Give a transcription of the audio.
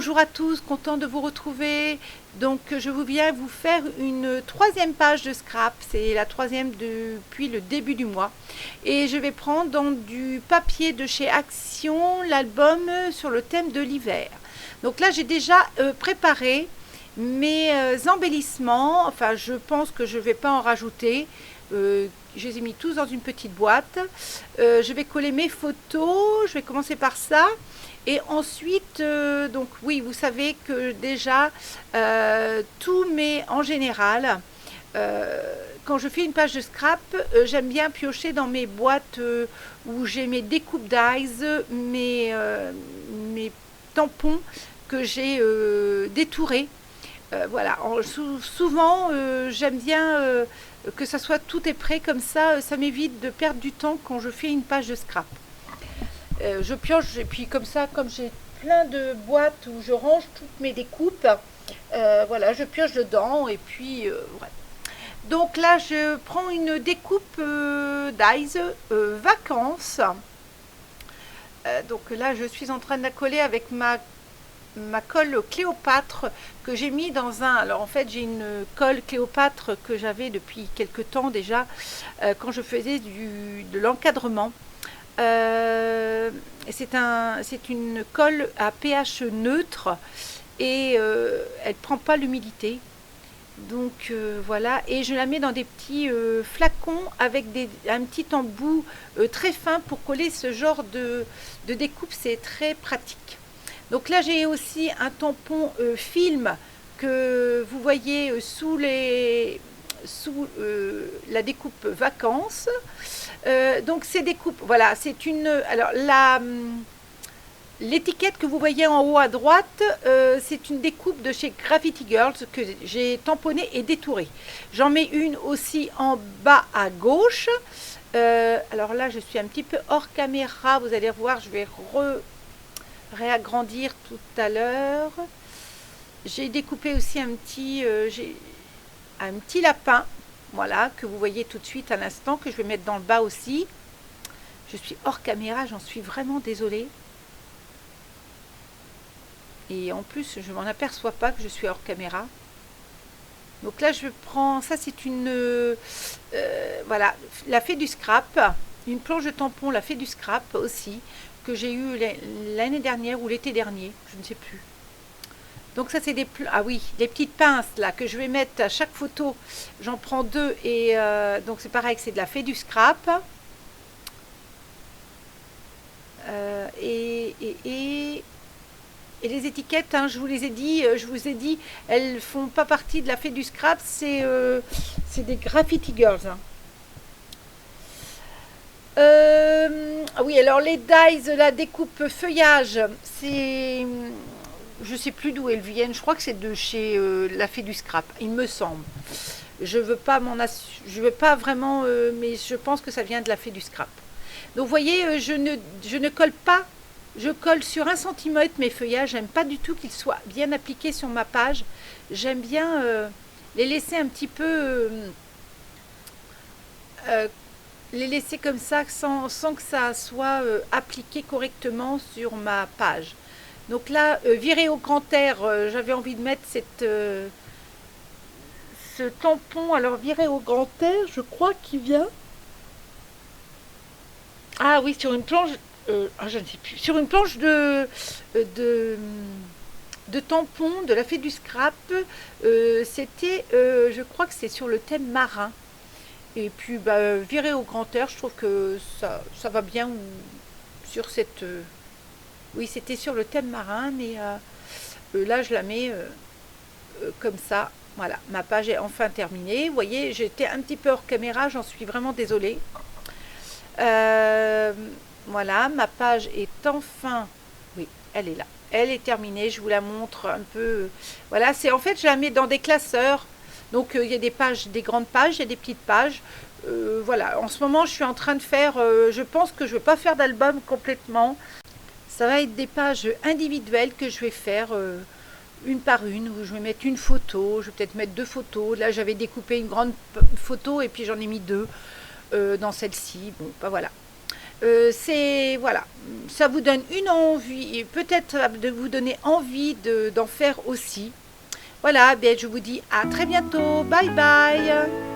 Bonjour à tous, content de vous retrouver. Donc je vous viens vous faire une troisième page de scrap, c'est la troisième depuis le début du mois. Et je vais prendre dans du papier de chez Action l'album sur le thème de l'hiver. Donc là j'ai déjà préparé mes embellissements, enfin je pense que je ne vais pas en rajouter. Je les ai mis tous dans une petite boîte. Je vais coller mes photos, je vais commencer par ça. Et ensuite, donc oui, vous savez que déjà, en général, quand je fais une page de scrap, j'aime bien piocher dans mes boîtes où j'ai mes découpes d'eyes, mes tampons que j'ai détourés. Voilà, souvent j'aime bien que ça soit tout est prêt, comme ça m'évite de perdre du temps quand je fais une page de scrap. Je pioche et puis comme ça, comme j'ai plein de boîtes où je range toutes mes découpes, voilà, je pioche dedans et puis voilà. Donc là, je prends une découpe d'eyes vacances. Donc là, je suis en train de la coller avec ma colle Cléopâtre que j'ai mis dans un... Alors en fait, j'ai une colle Cléopâtre que j'avais depuis quelques temps déjà quand je faisais de l'encadrement. C'est une colle à pH neutre et elle prend pas l'humidité. Donc voilà, et je la mets dans des petits flacons avec un petit embout très fin pour coller ce genre de découpe, c'est très pratique. Donc là j'ai aussi un tampon film que vous voyez sous la découpe vacances. Donc ces découpes, voilà, c'est une... Alors l'étiquette que vous voyez en haut à droite, c'est une découpe de chez Graffiti Girls que j'ai tamponnée et détourée. J'en mets une aussi en bas à gauche. Alors là, je suis un petit peu hors caméra, vous allez voir, je vais réagrandir tout à l'heure. J'ai découpé aussi un petit lapin. Voilà, que vous voyez tout de suite à l'instant, que je vais mettre dans le bas aussi. Je suis hors caméra, j'en suis vraiment désolée. Et en plus, je ne m'en aperçois pas que je suis hors caméra. Donc là, je prends... Ça, c'est une... voilà, la Fée du Scrap. Une planche de tampon, la Fée du Scrap aussi, que j'ai eu l'année dernière ou l'été dernier, je ne sais plus. Donc ça c'est des petites pinces là que je vais mettre à chaque photo. J'en prends deux et donc c'est pareil que c'est de la Fée du Scrap. Et les étiquettes, hein, je vous les ai dit, elles font pas partie de la Fée du Scrap, c'est des Graffiti Girls. Hein. Oui, alors les dies, la découpe feuillage, c'est... Je sais plus d'où elles viennent. Je crois que c'est de chez la Fée du Scrap, il me semble. Je veux pas vraiment, mais je pense que ça vient de la Fée du Scrap. Donc vous voyez, je ne colle pas. Je colle sur 1 cm mes feuillages. J'aime pas du tout qu'ils soient bien appliqués sur ma page. J'aime bien les laisser un petit peu, les laisser comme ça, sans que ça soit appliqué correctement sur ma page. Donc là, virer au grand air, j'avais envie de mettre ce tampon. Alors, virer au grand air, je crois qu'il vient... Ah oui, sur une planche... je ne sais plus. Sur une planche de tampon de la Fée du Scrap. C'était, je crois que c'est sur le thème marin. Et puis, virer au grand air, je trouve que ça va bien sur cette... Oui, c'était sur le thème marin, mais là, je la mets comme ça. Voilà, ma page est enfin terminée. Vous voyez, j'étais un petit peu hors caméra, j'en suis vraiment désolée. Voilà, ma page est enfin... Oui, elle est là. Elle est terminée, je vous la montre un peu. Voilà, en fait, je la mets dans des classeurs. Donc, il y a des pages, des grandes pages, il y a des petites pages. Voilà, en ce moment, je suis en train de faire... je pense que je ne vais pas faire d'album complètement. Ça va être des pages individuelles que je vais faire une par une, où je vais mettre une photo, je vais peut-être mettre 2 photos. Là, j'avais découpé une grande photo et puis j'en ai mis 2 dans celle-ci. Bon, voilà. C'est voilà, ça vous donne une envie, peut-être de vous donner envie d'en faire aussi. Voilà, bien, je vous dis à très bientôt. Bye bye.